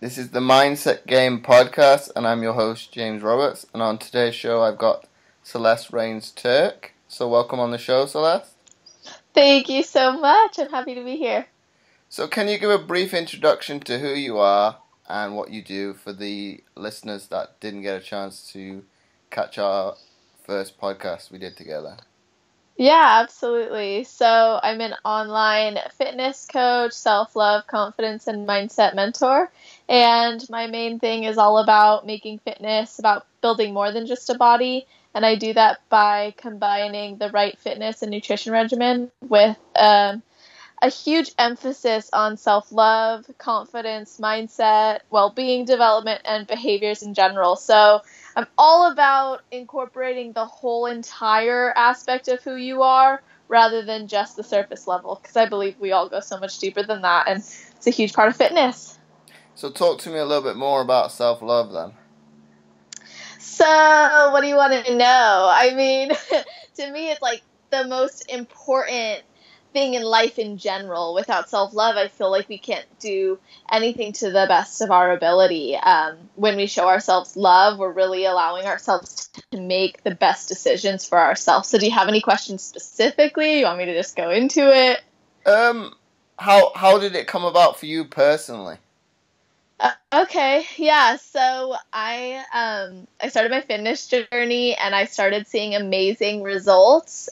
This is the Mindset Game podcast, and I'm your host, James Roberts. And on today's show, I've got Celeste Rains-Turk. So welcome on the show, Celeste. Thank you so much. I'm happy to be here. So can you give a brief introduction to who you are and what you do for the listeners that didn't get a chance to catch our first podcast we did together? Yeah, absolutely. So I'm an online fitness coach, self-love, confidence, and mindset mentor. And my main thing is all about making fitness about building more than just a body. And I do that by combining the right fitness and nutrition regimen with a huge emphasis on self-love, confidence, mindset, well-being development, and behaviors in general. So I'm all about incorporating the whole entire aspect of who you are rather than just the surface level, because I believe we all go so much deeper than that, and it's a huge part of fitness. So talk to me a little bit more about self-love then. So what do you want to know? I mean, to me, it's like the most important thing in life in general. Without self-love, I feel like we can't do anything to the best of our ability. When we show ourselves love, we're really allowing ourselves to make the best decisions for ourselves. So do you have any questions specifically? You want me to just go into it? How did it come about for you personally? Okay, yeah. So I started my fitness journey and I started seeing amazing results.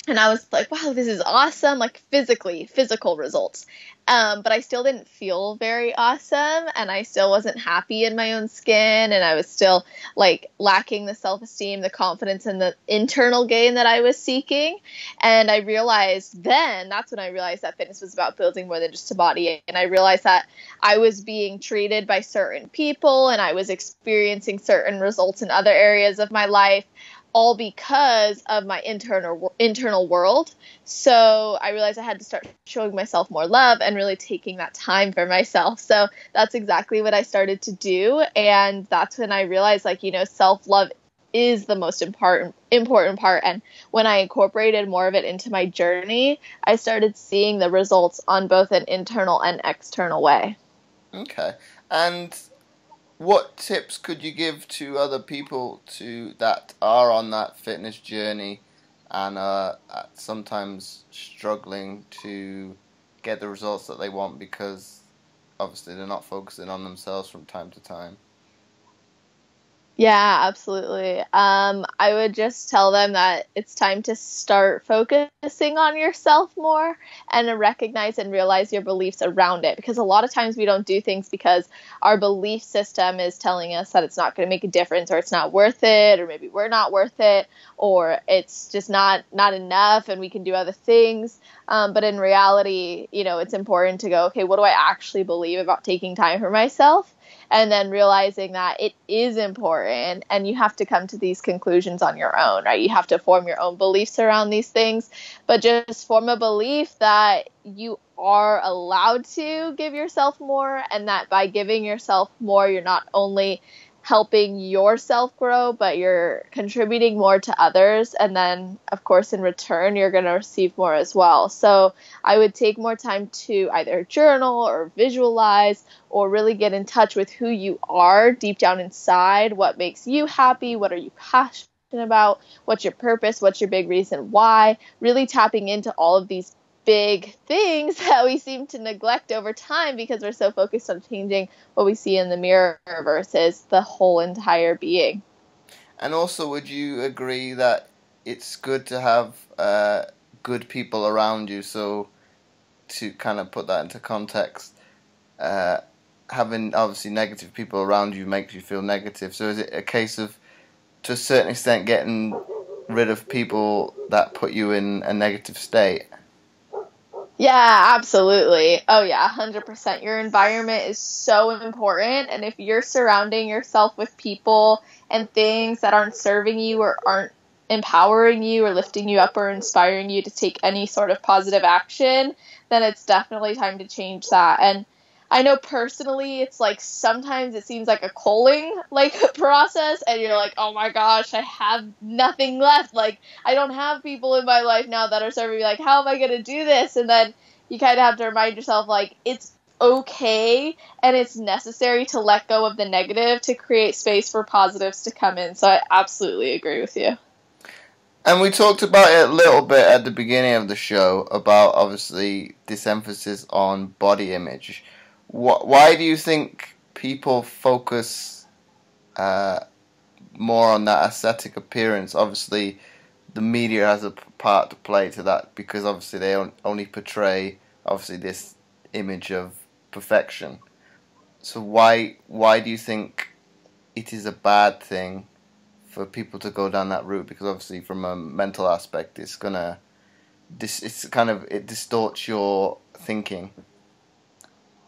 And I was like, wow, this is awesome, like physical results. But I still didn't feel very awesome, and I still wasn't happy in my own skin, and I was still like lacking the self-esteem, the confidence, and the internal gain that I was seeking. And that's when I realized that fitness was about building more than just a body. And I realized that I was being treated by certain people, and I was experiencing certain results in other areas of my life, all because of my internal world. So I realized I had to start showing myself more love and really taking that time for myself. So that's exactly what I started to do. And that's when I realized, self-love is the most important part. And when I incorporated more of it into my journey, I started seeing the results on both an internal and external way. Okay. And what tips could you give to other people that are on that fitness journey and are sometimes struggling to get the results that they want because obviously they're not focusing on themselves from time to time? Yeah, absolutely. I would just tell them that it's time to start focusing on yourself more and to recognize and realize your beliefs around it. Because a lot of times we don't do things because our belief system is telling us that it's not going to make a difference, or it's not worth it, or maybe we're not worth it, or it's just not enough and we can do other things. But in reality, it's important to go, okay, what do I actually believe about taking time for myself? And then realizing that it is important, and you have to come to these conclusions on your own, right? You have to form your own beliefs around these things, but just form a belief that you are allowed to give yourself more, and that by giving yourself more, you're not only helping yourself grow, but you're contributing more to others. And then, of course, in return, you're going to receive more as well. So I would take more time to either journal or visualize or really get in touch with who you are deep down inside. What makes you happy? What are you passionate about? What's your purpose? What's your big reason why? Really tapping into all of these big things that we seem to neglect over time because we're so focused on changing what we see in the mirror versus the whole entire being. And also, would you agree that it's good to have good people around you? So to kind of put that into context, having obviously negative people around you makes you feel negative. So is it a case of, to a certain extent, getting rid of people that put you in a negative state? Yeah, absolutely. Oh yeah, 100%. Your environment is so important. And if you're surrounding yourself with people and things that aren't serving you or aren't empowering you or lifting you up or inspiring you to take any sort of positive action, then it's definitely time to change that. And I know personally, it's like sometimes it seems like a culling process, and you're like, oh my gosh, I have nothing left. Like, I don't have people in my life now that are serving me. Like, how am I going to do this? And then you kind of have to remind yourself, like, it's okay and it's necessary to let go of the negative to create space for positives to come in. So I absolutely agree with you. And we talked about it a little bit at the beginning of the show about obviously this emphasis on body image. Why do you think people focus more on that aesthetic appearance? Obviously, the media has a part to play to that because obviously they only portray obviously this image of perfection. So why do you think it is a bad thing for people to go down that route? Because obviously from a mental aspect it distorts your thinking.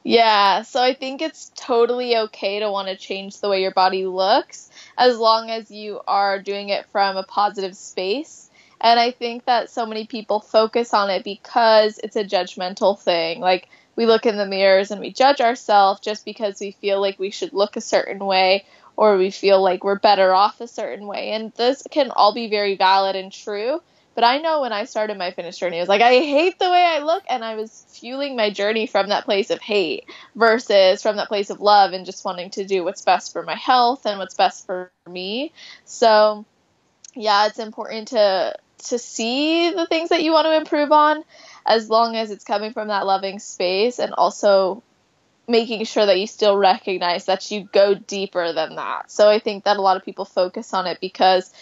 Yeah, so I think it's totally okay to want to change the way your body looks as long as you are doing it from a positive space. And I think that so many people focus on it because it's a judgmental thing. Like, we look in the mirrors and we judge ourselves just because we feel like we should look a certain way or we feel like we're better off a certain way. And this can all be very valid and true. But I know when I started my fitness journey, I was like, I hate the way I look. And I was fueling my journey from that place of hate versus from that place of love and just wanting to do what's best for my health and what's best for me. So, yeah, it's important to see the things that you want to improve on as long as it's coming from that loving space, and also making sure that you still recognize that you go deeper than that. So I think that a lot of people focus on it because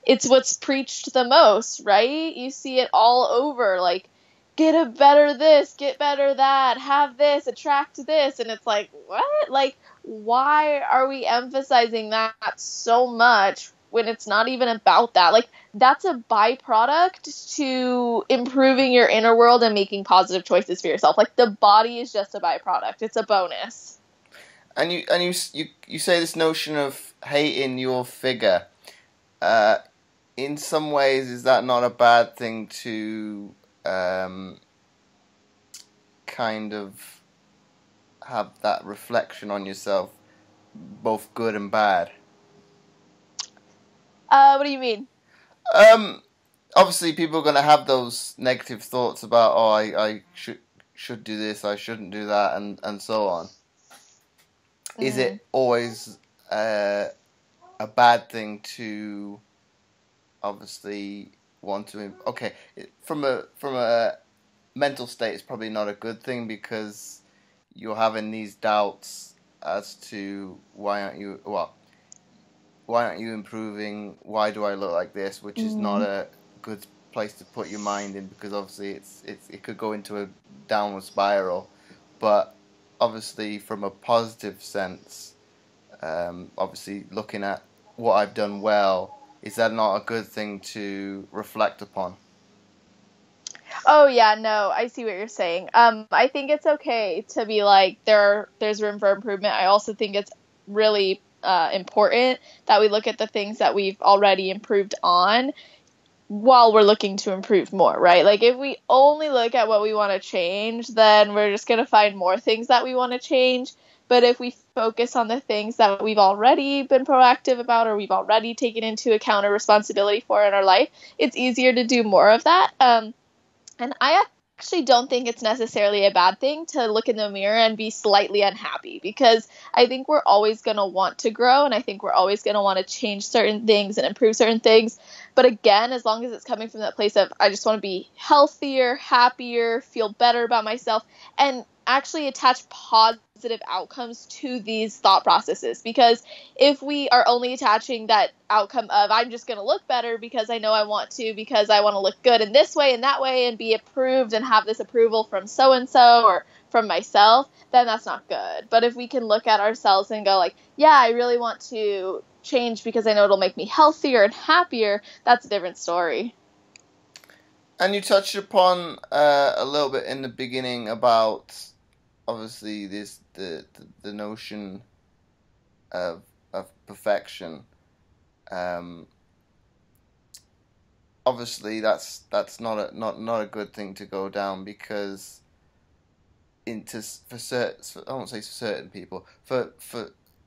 it's what's preached the most, right? You see it all over, like, get a better this, get better that, have this, attract this. And it's like, what? Like, why are we emphasizing that so much when it's not even about that? Like, that's a byproduct to improving your inner world and making positive choices for yourself. Like, the body is just a byproduct. It's a bonus. And you say this notion of hating your figure. In some ways, is that not a bad thing to kind of have that reflection on yourself, both good and bad? What do you mean? Obviously, people are going to have those negative thoughts about, oh, I should do this, I shouldn't do that, and so on. Is it always a bad thing to obviously want to? Okay, from a mental state, it's probably not a good thing because you're having these doubts as to why aren't you improving? Why do I look like this? Which is not a good place to put your mind in because obviously it could go into a downward spiral. But obviously from a positive sense, obviously looking at what I've done well, is that not a good thing to reflect upon? Oh yeah, no, I see what you're saying. I think it's okay to be like there's room for improvement. I also think it's really important that we look at the things that we've already improved on while we're looking to improve more, right? Like, if we only look at what we want to change, then we're just going to find more things that we want to change. But if we focus on the things that we've already been proactive about or we've already taken into account or responsibility for in our life, it's easier to do more of that. And I actually don't think it's necessarily a bad thing to look in the mirror and be slightly unhappy, because I think we're always going to want to grow, and I think we're always going to want to change certain things and improve certain things. But again, as long as it's coming from that place of I just want to be healthier, happier, feel better about myself, and actually attach positive outcomes to these thought processes. Because if we are only attaching that outcome of I'm just going to look better because I know I want to, because I want to look good in this way and that way and be approved and have this approval from so and so or from myself, then that's not good. But if we can look at ourselves and go like, yeah, I really want to change because I know it'll make me healthier and happier, that's a different story. And you touched upon a little bit in the beginning about obviously the notion of perfection. Obviously that's not a good thing to go down, because for certain, I won't say certain people, for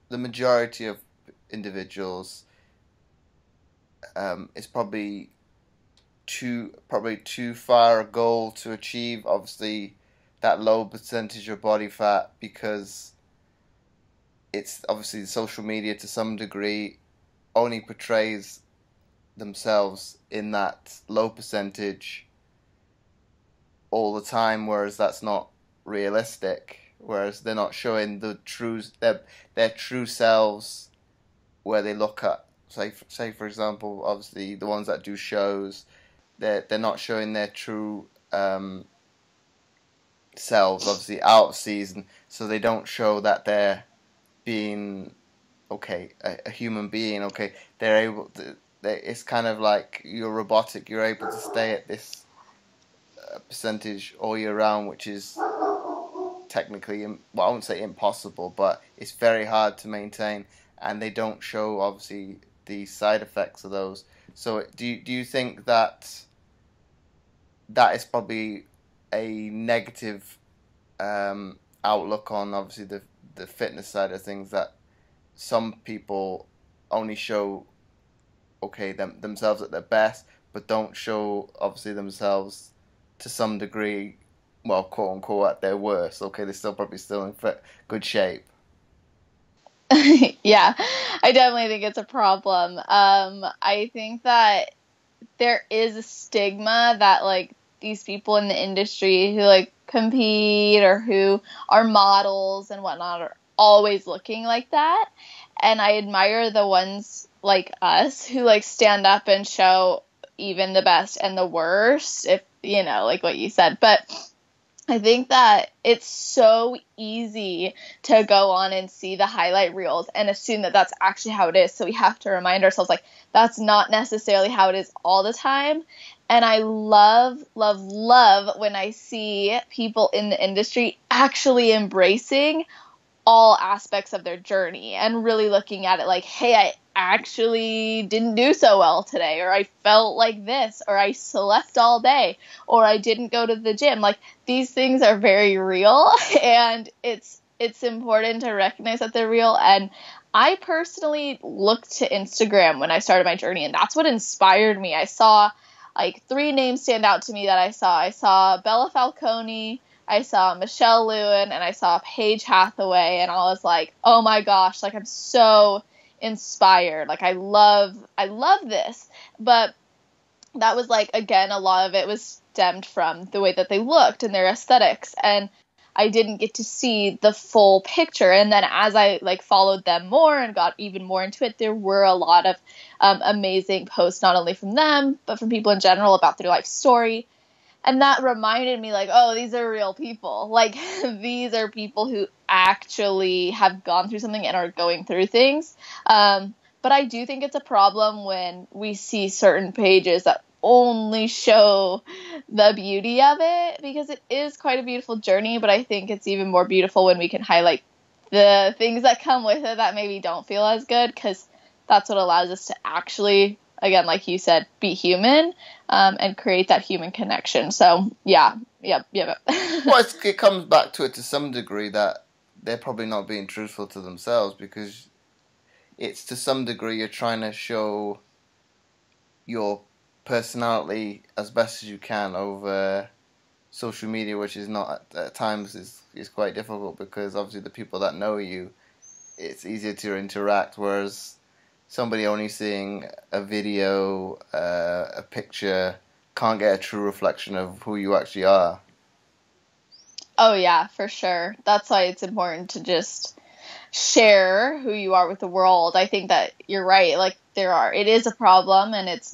the majority of individuals, it's probably too far a goal to achieve. Obviously, that low percentage of body fat because it's obviously social media to some degree only portrays themselves in that low percentage all the time, whereas that's not realistic. Whereas they're not showing their true selves, where they look at, say for example, obviously the ones that do shows, they're not showing their true selves, obviously out of season, so they don't show that they're being a human being. They're able to. It's kind of like you're robotic. You're able to stay at this percentage all year round, which is technically, well, I won't say impossible, but it's very hard to maintain, and they don't show obviously the side effects of those. So do you think that is probably a negative outlook on obviously the fitness side of things, that some people only show themselves at their best, but don't show obviously themselves to some degree, well, quote unquote, at their worst? They're still probably still in good shape. Yeah, I definitely think it's a problem. I think that there is a stigma that like these people in the industry who like compete or who are models and whatnot are always looking like that. And I admire the ones like us who like stand up and show even the best and the worst, if you know, like what you said. But I think that it's so easy to go on and see the highlight reels and assume that that's actually how it is. So we have to remind ourselves, like, that's not necessarily how it is all the time. And I love, love, love when I see people in the industry actually embracing all aspects of their journey and really looking at it like, hey, I actually didn't do so well today, or I felt like this, or I slept all day, or I didn't go to the gym. Like, these things are very real, and it's important to recognize that they're real. And I personally looked to Instagram when I started my journey, and that's what inspired me. I saw like 3 names stand out to me that I saw. I saw Bella Falcone, I saw Michelle Lewin, and I saw Paige Hathaway, and I was like, oh my gosh, like, I'm so inspired. Like, I love this. But that was like, again, a lot of it was stemmed from the way that they looked and their aesthetics, and I didn't get to see the full picture. And then as I like followed them more and got even more into it, there were a lot of amazing posts, not only from them, but from people in general about their life story. And that reminded me, like, oh, these are real people. Like, these are people who actually have gone through something and are going through things. But I do think it's a problem when we see certain pages that only show the beauty of it, because it is quite a beautiful journey. But I think it's even more beautiful when we can highlight the things that come with it that maybe don't feel as good, because that's what allows us to actually, again, like you said, be human, and create that human connection. So, yeah. Well, it comes back to it to some degree that they're probably not being truthful to themselves, because it's to some degree you're trying to show your personality as best as you can over social media, which is not, at times is quite difficult, because obviously the people that know you, it's easier to interact, whereas somebody only seeing a video, a picture, can't get a true reflection of who you actually are. Oh, yeah, for sure. That's why it's important to just share who you are with the world. I think that you're right. Like, it is a problem, and it's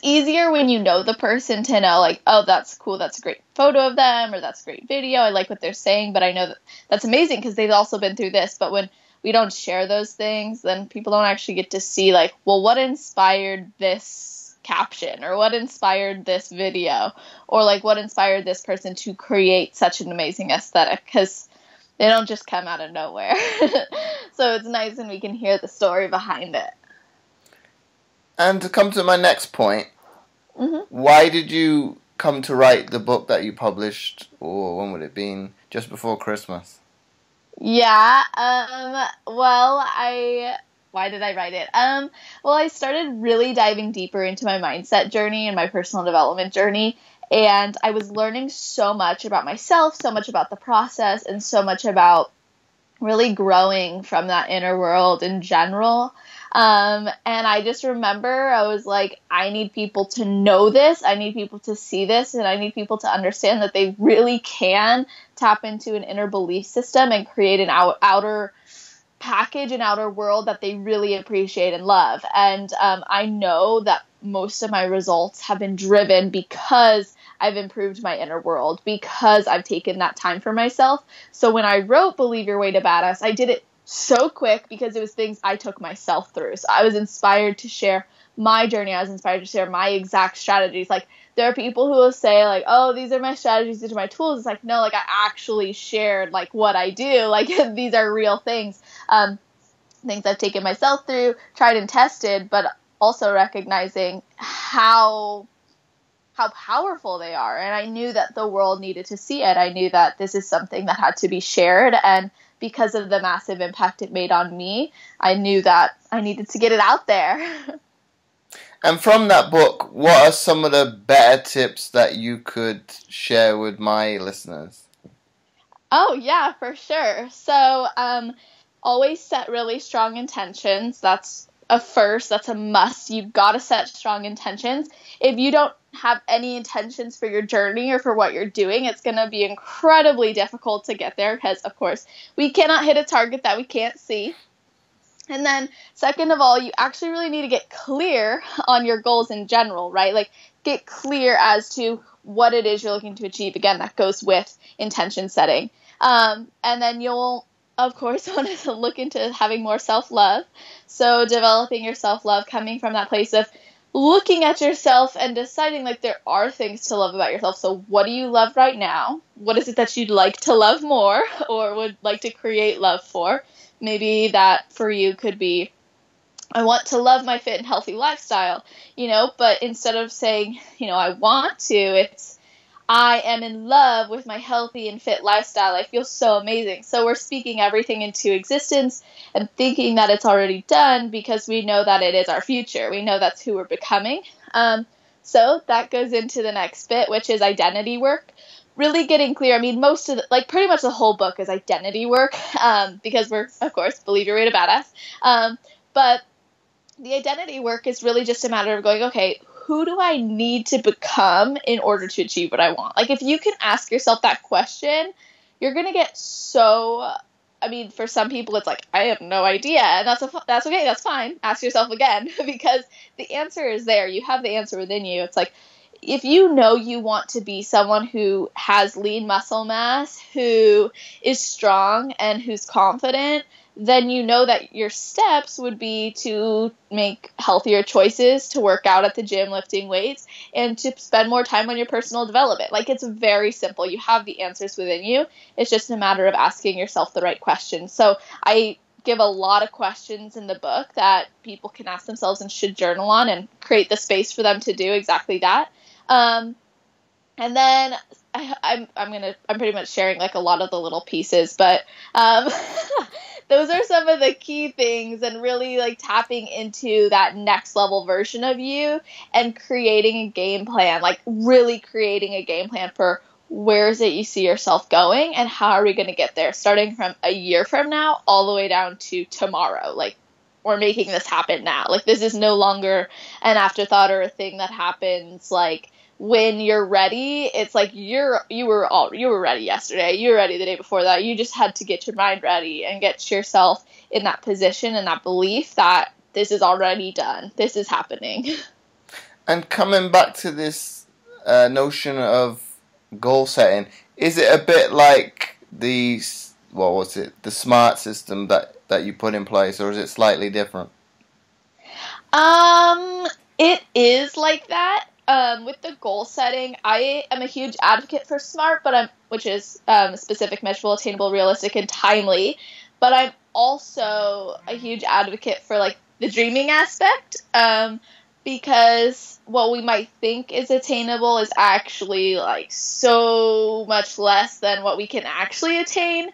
easier when you know the person to know, like, oh, that's cool, that's a great photo of them, or that's a great video, I like what they're saying, but I know that's amazing because they've also been through this. But when we don't share those things, then people don't actually get to see, like, well, what inspired this caption, or what inspired this video, or like what inspired this person to create such an amazing aesthetic, because they don't just come out of nowhere. So it's nice when we can hear the story behind it. And to come to my next point, why did you come to write the book that you published, or when would it have been, just before Christmas? Yeah, why did I write it? Well, I started really diving deeper into my mindset journey and my personal development journey, And I was learning so much about myself, so much about the process, and so much about really growing from that inner world in general. And I just remember I was like, I need people to know this. I need people to see this. And I need people to understand that they really can tap into an inner belief system and create an outer package, an outer world that they really appreciate and love. And I know that most of my results have been driven because I've improved my inner world, because I've taken that time for myself. So when I wrote Believe Your Way to Badass, I did it so quick because it was things I took myself through. So I was inspired to share my journey. I was inspired to share my exact strategies. Like, there are people who will say, like, oh, these are my strategies, these are my tools. It's like, no, like, I actually shared, like, what I do. Like, these are real things. Things I've taken myself through, tried and tested, but also recognizing how powerful they are. And I knew that the world needed to see it. I knew that this is something that had to be shared. And because of the massive impact it made on me, I knew that I needed to get it out there. And from that book, what are some of the better tips that you could share with my listeners? Oh, yeah, for sure. So, always set really strong intentions. That's a first. That's a must. You've got to set strong intentions. If you don't have any intentions for your journey or for what you're doing, it's going to be incredibly difficult to get there because, of course, we cannot hit a target that we can't see. And then, second of all, you actually really need to get clear on your goals in general, right? Like, get clear as to what it is you're looking to achieve. Again, that goes with intention setting. And then you'll, of course, want to look into having more self-love. So developing your self-love, coming from that place of looking at yourself and deciding, like, there are things to love about yourself. So what do you love right now? What is it that you'd like to love more or would like to create love for? Maybe that for you could be, I want to love my fit and healthy lifestyle, but instead of saying, I want to, it's, I am in love with my healthy and fit lifestyle. I feel so amazing. So we're speaking everything into existence and thinking that it's already done because we know that it is our future. We know that's who we're becoming. So that goes into the next bit, which is identity work. Really getting clear. I mean, pretty much the whole book is identity work, because we're, of course, Believe Your Way to Badass. But the identity work is really just a matter of going, okay, who do I need to become in order to achieve what I want? Like, if you can ask yourself that question, you're going to get so, I mean, for some people, it's like, I have no idea. And that's okay. That's fine. Ask yourself again, because the answer is there. You have the answer within you. It's like, if you know you want to be someone who has lean muscle mass, who is strong and who's confident, then you know that your steps would be to make healthier choices, to work out at the gym, lifting weights, and to spend more time on your personal development. Like, it's very simple. You have the answers within you. It's just a matter of asking yourself the right questions. So I give a lot of questions in the book that people can ask themselves and should journal on and create the space for them to do exactly that. And then I'm pretty much sharing like a lot of the little pieces, but those are some of the key things, and really like tapping into that next level version of you and creating a game plan, like really creating a game plan for where is it you see yourself going and how are we going to get there, starting from a year from now all the way down to tomorrow. Like, we're making this happen now. Like, this is no longer an afterthought or a thing that happens like when you're ready. It's like you were ready yesterday. You were ready the day before that. You just had to get your mind ready and get yourself in that position and that belief that this is already done. This is happening. And coming back to this notion of goal setting, is it a bit like the SMART system that you put in place, or is it slightly different? It is like that. With the goal setting, I am a huge advocate for SMART, which is specific, measurable, attainable, realistic, and timely. But I'm also a huge advocate for like the dreaming aspect, because what we might think is attainable is actually like so much less than what we can actually attain.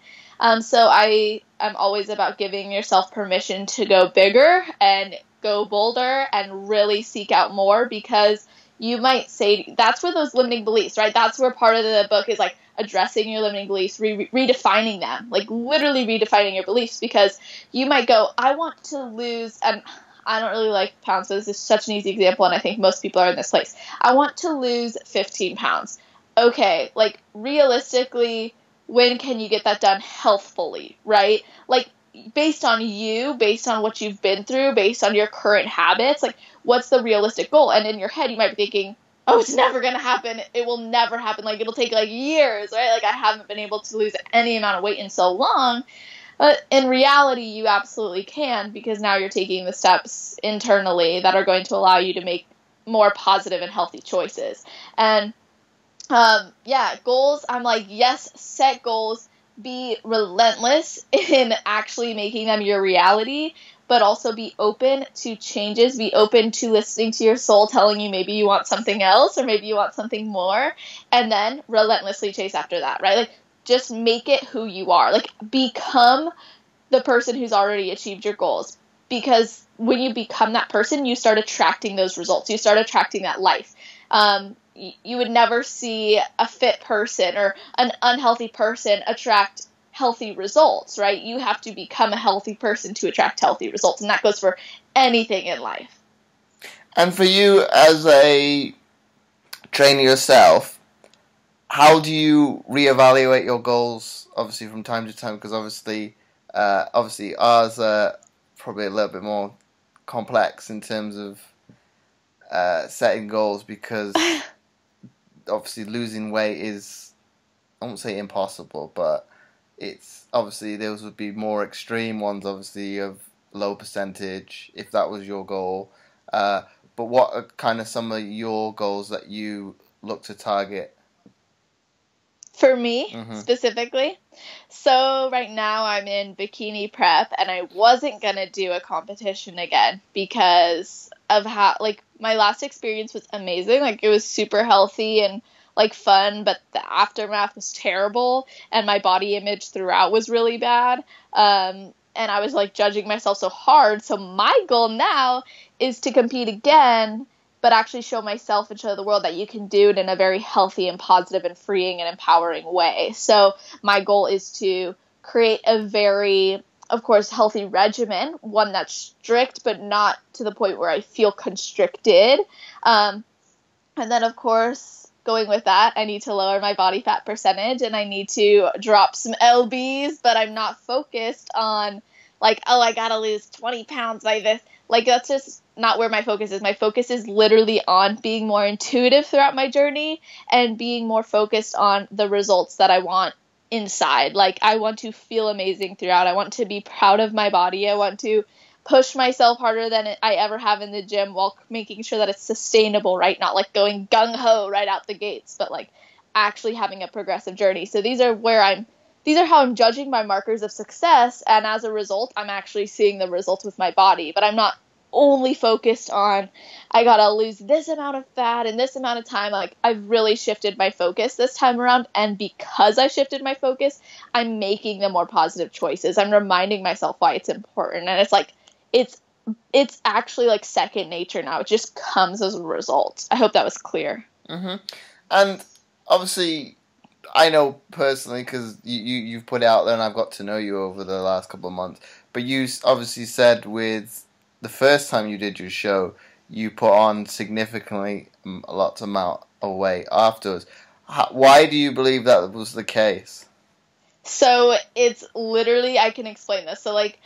So I'm always about giving yourself permission to go bigger and go bolder and really seek out more, because you might say, that's where those limiting beliefs, right? That's where part of the book is like addressing your limiting beliefs, redefining them, like literally redefining your beliefs, because you might go, I want to lose, and I don't really like pounds, so this is such an easy example, and I think most people are in this place. I want to lose 15 pounds. Okay, like realistically, when can you get that done healthfully, right? Like based on you, based on what you've been through, based on your current habits, like what's the realistic goal? And in your head, you might be thinking, oh, it's never going to happen. It will never happen. Like it'll take like years, right? Like I haven't been able to lose any amount of weight in so long. But in reality, you absolutely can, because now you're taking the steps internally that are going to allow you to make more positive and healthy choices. And goals, I'm like, yes, set goals, be relentless in actually making them your reality, but also be open to changes, be open to listening to your soul telling you maybe you want something else or maybe you want something more, and then relentlessly chase after that, right? Like, just make it who you are. Like, become the person who's already achieved your goals. Because when you become that person, you start attracting those results. You start attracting that life. You would never see a fit person or an unhealthy person attract healthy results, right? You have to become a healthy person to attract healthy results. And that goes for anything in life. And for you as a trainer yourself, how do you reevaluate your goals, obviously, from time to time? Because obviously ours are probably a little bit more complex in terms of setting goals, because obviously losing weight is, I won't say impossible, but it's obviously those would be more extreme ones, obviously, of low percentage, if that was your goal. But what are kind of some of your goals that you look to target? For me, specifically. So right now I'm in bikini prep, and I wasn't going to do a competition again because of how, like, my last experience was amazing. Like, it was super healthy and, like, fun, but the aftermath was terrible, and my body image throughout was really bad. And I was, like, judging myself so hard. So my goal now is to compete again, but actually show myself and show the world that you can do it in a very healthy and positive and freeing and empowering way. So my goal is to create a very, of course, healthy regimen, one that's strict, but not to the point where I feel constricted. And then, of course, going with that, I need to lower my body fat percentage, and I need to drop some lbs, but I'm not focused on, like, oh, I gotta lose 20 pounds by this. Like, that's just not where my focus is. My focus is literally on being more intuitive throughout my journey and being more focused on the results that I want inside. Like, I want to feel amazing throughout. I want to be proud of my body. I want to push myself harder than I ever have in the gym, while making sure that it's sustainable, right? Not like going gung-ho right out the gates, but like actually having a progressive journey. So these are how I'm judging my markers of success, and as a result, I'm actually seeing the results with my body. But I'm not only focused on, I gotta lose this amount of fat in this amount of time. Like, I've really shifted my focus this time around, and because I shifted my focus, I'm making the more positive choices. I'm reminding myself why it's important, and it's like, it's actually like second nature now. It just comes as a result. I hope that was clear. And obviously, I know personally, because you've put it out there and I've got to know you over the last couple of months, but you obviously said with the first time you did your show, you put on significantly a lot amount of weight afterwards. Why do you believe that was the case? So it's literally, I can explain this. So, like,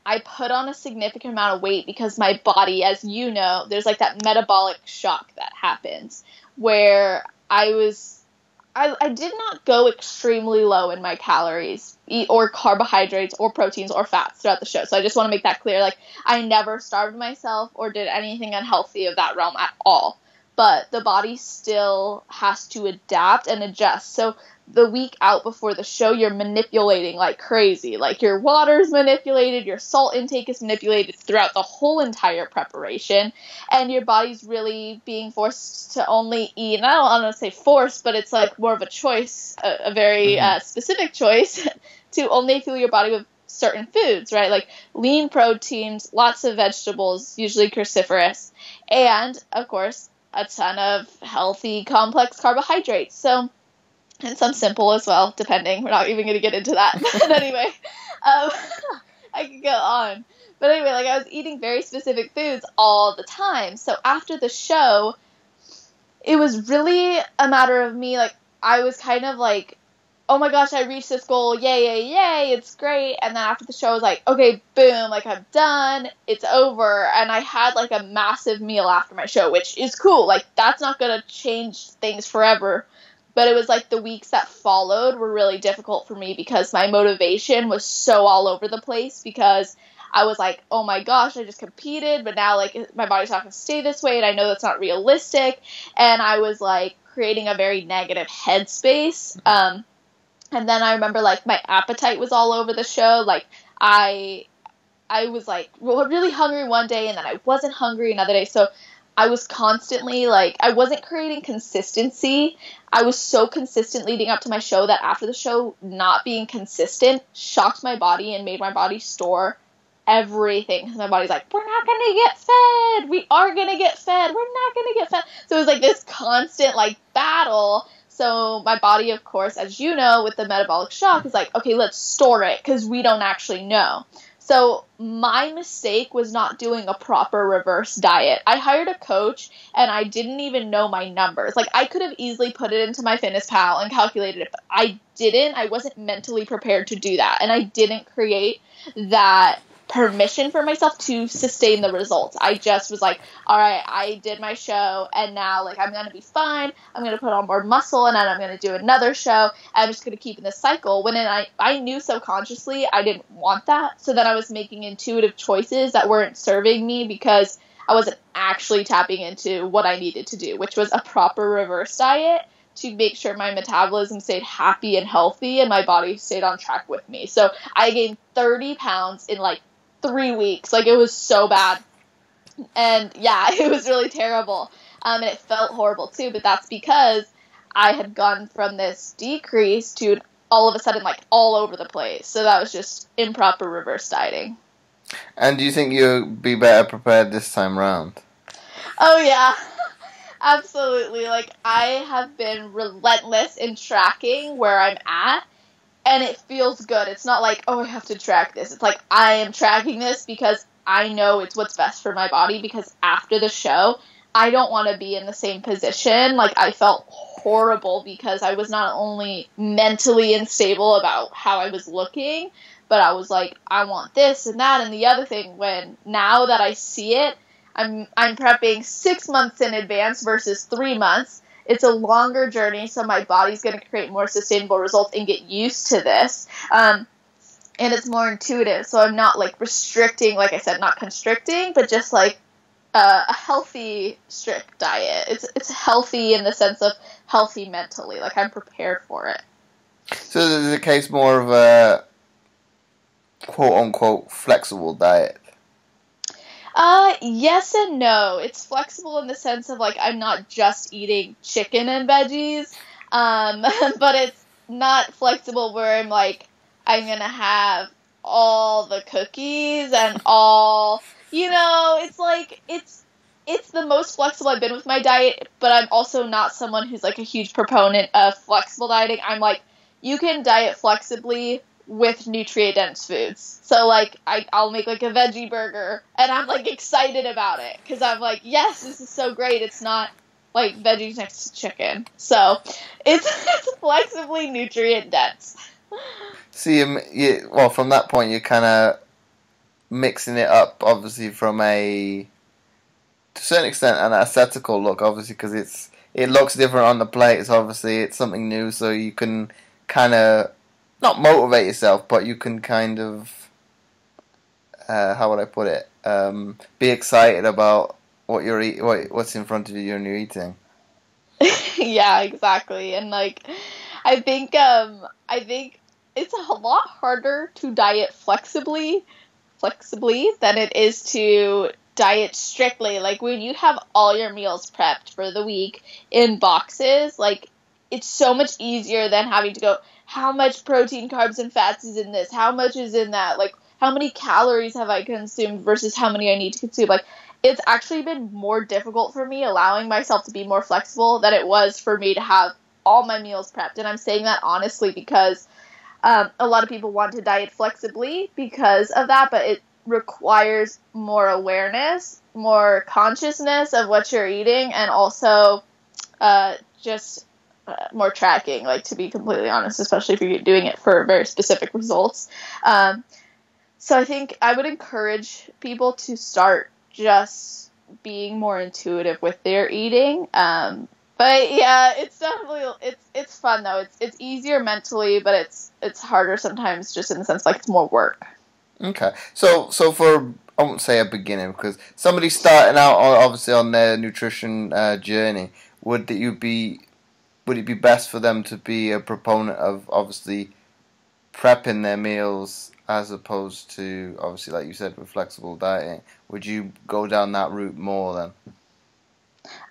I put on a significant amount of weight because my body, as you know, there's like that metabolic shock that happens where I did not go extremely low in my calories or carbohydrates or proteins or fats throughout the show. So I just want to make that clear. Like, I never starved myself or did anything unhealthy of that realm at all. But the body still has to adapt and adjust. So the week out before the show, you're manipulating like crazy. Like, your water's manipulated, your salt intake is manipulated throughout the whole entire preparation, and your body's really being forced to only eat. And I don't want to say forced, but it's like more of a choice, a very specific choice to only fuel your body with certain foods, right? Like lean proteins, lots of vegetables, usually cruciferous, and of course, a ton of healthy, complex carbohydrates. So, and some simple as well, depending. We're not even going to get into that. But anyway, I could go on. But anyway, like, I was eating very specific foods all the time. So after the show, it was really a matter of me, like, I was kind of like, oh my gosh, I reached this goal, yay, yay, yay, it's great. And then after the show, I was like, okay, boom, like, I'm done, it's over. And I had, like, a massive meal after my show, which is cool. Like, that's not going to change things forever. But it was, like, the weeks that followed were really difficult for me because my motivation was so all over the place because I was like, oh my gosh, I just competed, but now, like, my body's not going to stay this way, and I know that's not realistic. And I was, like, creating a very negative headspace. And then I remember, like, my appetite was all over the show. Like, I was, like, really hungry one day, and then I wasn't hungry another day. So I was constantly, like, I wasn't creating consistency. I was so consistent leading up to my show that after the show, not being consistent shocked my body and made my body store everything. My body's like, we're not going to get fed. We are going to get fed. We're not going to get fed. So it was, like, this constant, like, battle. So my body, of course, as you know, with the metabolic shock, is like, okay, let's store it because we don't actually know. So my mistake was not doing a proper reverse diet. I hired a coach and I didn't even know my numbers. Like, I could have easily put it into my MyFitnessPal and calculated it, but I didn't. I wasn't mentally prepared to do that. And I didn't create that permission for myself to sustain the results. I just was like, all right, I did my show and now, like, I'm going to be fine. I'm going to put on more muscle and then I'm going to do another show. I'm just going to keep in this cycle. When I knew subconsciously I didn't want that. So then I was making intuitive choices that weren't serving me because I wasn't actually tapping into what I needed to do, which was a proper reverse diet to make sure my metabolism stayed happy and healthy and my body stayed on track with me. So I gained 30 pounds in, like, 3 weeks. Like, it was so bad. And yeah, it was really terrible. And it felt horrible too, but that's because I had gone from this decrease to all of a sudden, like, all over the place. So that was just improper reverse dieting. And do you think you'll be better prepared this time around? Oh yeah, absolutely. Like, I have been relentless in tracking where I'm at. And it feels good. It's not like, oh, I have to track this. It's like, I am tracking this because I know it's what's best for my body, because after the show, I don't want to be in the same position. Like, I felt horrible because I was not only mentally unstable about how I was looking, but I was like, I want this and that and the other thing. When now that I see it, I'm prepping 6 months in advance versus 3 months. It's a longer journey, so my body's going to create more sustainable results and get used to this. And it's more intuitive, so I'm not, like, restricting, like I said, not constricting, but just, like, a healthy, strict diet. It's healthy in the sense of healthy mentally. Like, I'm prepared for it. So this is a case more of a quote-unquote flexible diet? Yes and no. It's flexible in the sense of, like, I'm not just eating chicken and veggies, but it's not flexible where I'm like, I'm gonna have all the cookies and all, you know, it's like, it's the most flexible I've been with my diet, but I'm also not someone who's, like, a huge proponent of flexible dieting. I'm like, you can diet flexibly with nutrient-dense foods. So, like, I'll make, like, a veggie burger, and I'm, like, excited about it, because I'm like, yes, this is so great. It's not, like, veggies next to chicken. So, it's flexibly nutrient-dense. See, well, from that point, you're kind of mixing it up, obviously, from to a certain extent, an aesthetical look, obviously, because it looks different on the plate. So obviously, it's something new, so you can kind of not motivate yourself, but you can kind of, how would I put it? Be excited about what what's in front of you and you're eating. Yeah, exactly. And, like, I think it's a lot harder to diet flexibly than it is to diet strictly. Like, when you have all your meals prepped for the week in boxes, like, it's so much easier than having to go, how much protein, carbs, and fats is in this? How much is in that? Like, how many calories have I consumed versus how many I need to consume? Like, it's actually been more difficult for me allowing myself to be more flexible than it was for me to have all my meals prepped. And I'm saying that honestly because a lot of people want to diet flexibly because of that, but it requires more awareness, more consciousness of what you're eating, and also just more tracking, like, to be completely honest, especially if you're doing it for very specific results. So I think I would encourage people to start just being more intuitive with their eating. But yeah, it's definitely, it's fun though. It's easier mentally, but it's harder sometimes, just in the sense like it's more work. Okay, so for, I won't say a beginner, because somebody starting out obviously on their nutrition journey, would it be best for them to be a proponent of obviously prepping their meals as opposed to, obviously, like you said, with flexible dieting? Would you go down that route more then?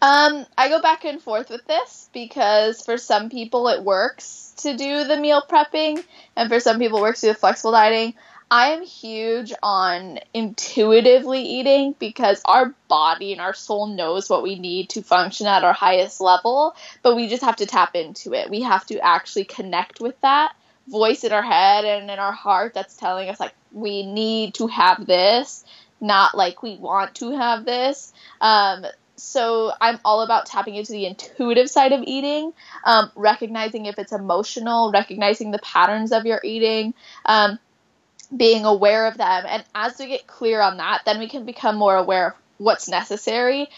I go back and forth with this because for some people it works to do the meal prepping, and for some people it works to do the flexible dieting. I am huge on intuitively eating because our body and our soul knows what we need to function at our highest level, but we just have to tap into it. We have to actually connect with that voice in our head and in our heart that's telling us, like, we need to have this, not like we want to have this. So I'm all about tapping into the intuitive side of eating, recognizing if it's emotional, recognizing the patterns of your eating, being aware of them. And as we get clear on that, then we can become more aware of what's necessary.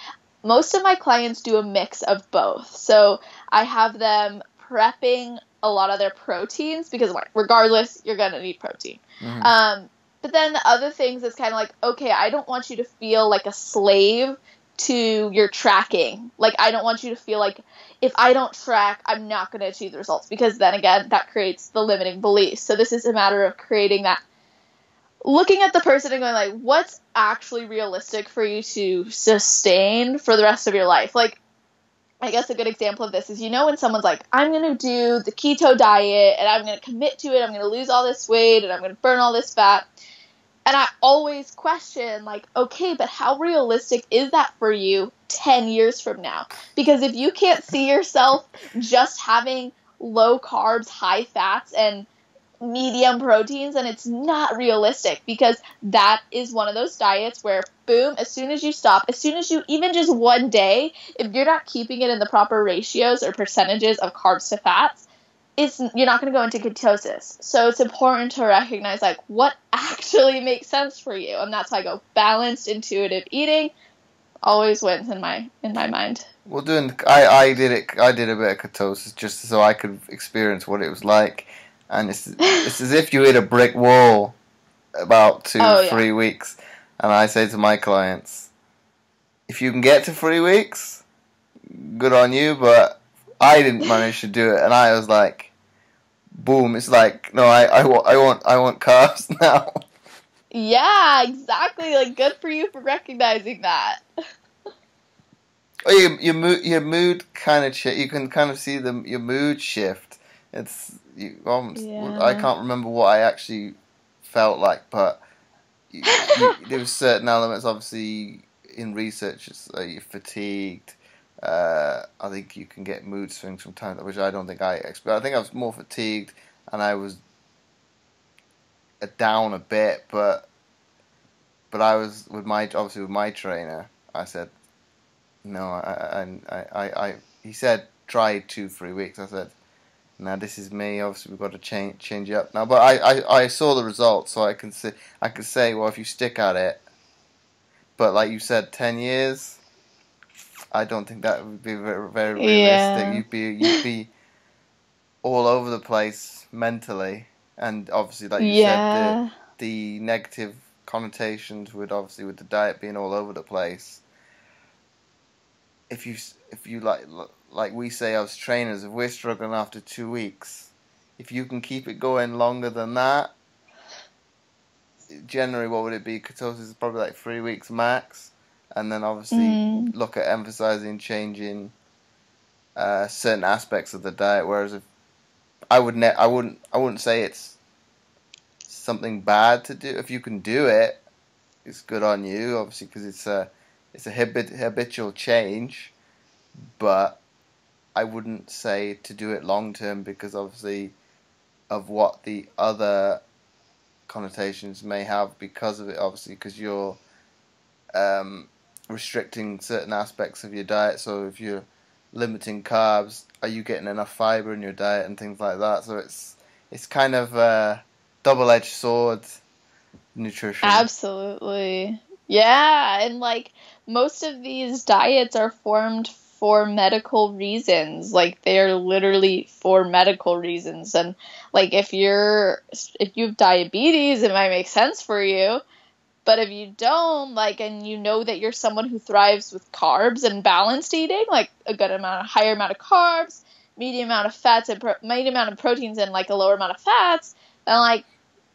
Most of my clients do a mix of both. So I have them prepping a lot of their proteins because regardless, you're going to need protein. Mm-hmm. But then the other things is kind of like, okay, I don't want you to feel like a slave to your tracking. Like, I don't want you to feel like if I don't track, I'm not going to achieve the results, because then again, that creates the limiting beliefs. So this is a matter of creating that, looking at the person and going like, what's actually realistic for you to sustain for the rest of your life? Like, I guess a good example of this is, when someone's like, I'm going to do the keto diet and I'm going to commit to it, I'm going to lose all this weight and I'm going to burn all this fat. And I always question, like, okay, but how realistic is that for you 10 years from now? Because if you can't see yourself just having low carbs, high fats, and medium proteins, then it's not realistic, because that is one of those diets where, boom, as soon as you stop, as soon as you, even just one day, if you're not keeping it in the proper ratios or percentages of carbs to fats, you're not going to go into ketosis. So it's important to recognize, like, what actually makes sense for you. And that's why I go balanced, intuitive eating always wins in my mind. Well, I did a bit of ketosis just so I could experience what it was like. And it's as if you hit a brick wall about 3 weeks. And I say to my clients, if you can get to 3 weeks, good on you, but I didn't manage to do it, and I was like, boom, it's like, no, I want carbs now. Yeah, exactly. Like, good for you for recognizing that. Well, your mood kind of you can kind of see your mood shift. I can't remember what I actually felt like, but there was certain elements, obviously, in research. You're fatigued. I think you can get mood swings from time, which I don't think I experienced. I think I was more fatigued and I was down a bit, but I was with my trainer. I said, no, he said try 2-3 weeks. I said, now this is me. Obviously, we've got to change it up now. But I saw the results, so I can say, well, if you stick at it. But like you said, 10 years. I don't think that would be very, very realistic. Yeah. You'd be all over the place mentally, and obviously, like you said, the negative connotations with the diet being all over the place. If you like we say as trainers, if we're struggling after 2 weeks, if you can keep it going longer than that, generally, what would it be? Ketosis is probably like 3 weeks max. And then obviously look at emphasizing changing certain aspects of the diet. Whereas if I wouldn't say it's something bad to do. If you can do it, it's good on you. Obviously, because it's a habitual change, but I wouldn't say to do it long term because obviously of what the other connotations may have because of it. Obviously, because you're restricting certain aspects of your diet. So if you're limiting carbs, are you getting enough fiber in your diet and things like that? So it's kind of a double-edged sword, nutrition. Absolutely. Yeah, and like most of these diets are formed for medical reasons. Like they're literally for medical reasons. And like if you have diabetes, it might make sense for you. But if you don't, like, and you know that you're someone who thrives with carbs and balanced eating, like a good amount, a higher amount of carbs, medium amount of fats, and medium amount of proteins, and like a lower amount of fats, then like,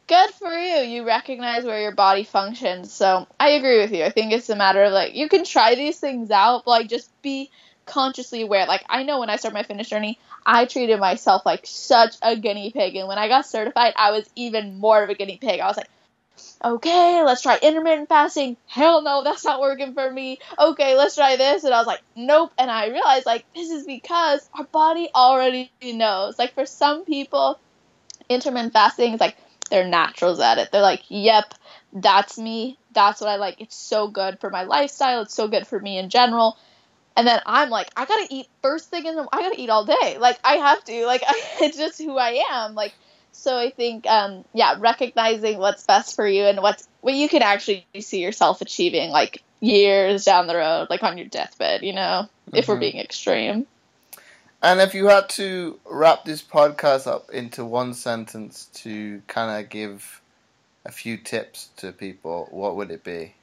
good for you. You recognize where your body functions. So I agree with you. I think it's a matter of like, you can try these things out, but like, just be consciously aware. Like, I know when I started my fitness journey, I treated myself like such a guinea pig. And when I got certified, I was even more of a guinea pig. I was like, okay, let's try intermittent fasting. Hell no, that's not working for me. Okay, let's try this. And I was like, nope. And I realized, like, this is because our body already knows. Like, for some people, intermittent fasting is like, they're naturals at it. They're like, yep, that's me. That's what I like. It's so good for my lifestyle. It's so good for me in general. And then I'm like, I gotta eat first thing I gotta eat all day. Like, I have to. Like, it's just who I am. Like, so I think, recognizing what's best for you and what you can actually see yourself achieving, like, years down the road, like on your deathbed, if we're being extreme. And if you had to wrap this podcast up into one sentence to kind of give a few tips to people, what would it be?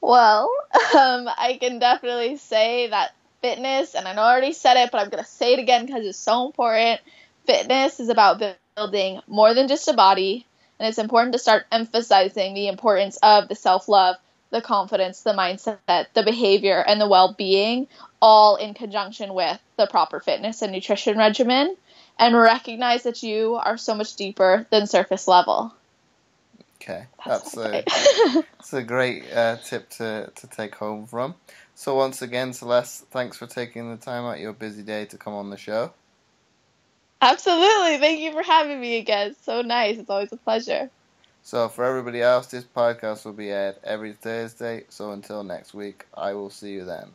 Well, I can definitely say that fitness, and I know I already said it, but I'm going to say it again because it's so important. Fitness is about building more than just a body, and it's important to start emphasizing the importance of the self-love, the confidence, the mindset, the behavior, and the well-being, all in conjunction with the proper fitness and nutrition regimen, and recognize that you are so much deeper than surface level. Okay, that's a great tip to take home from. So once again, Celeste, thanks for taking the time out of your busy day to come on the show. Absolutely. Thank you for having me again. It's so nice. It's always a pleasure. So for everybody else, this podcast will be aired every Thursday. So until next week, I will see you then.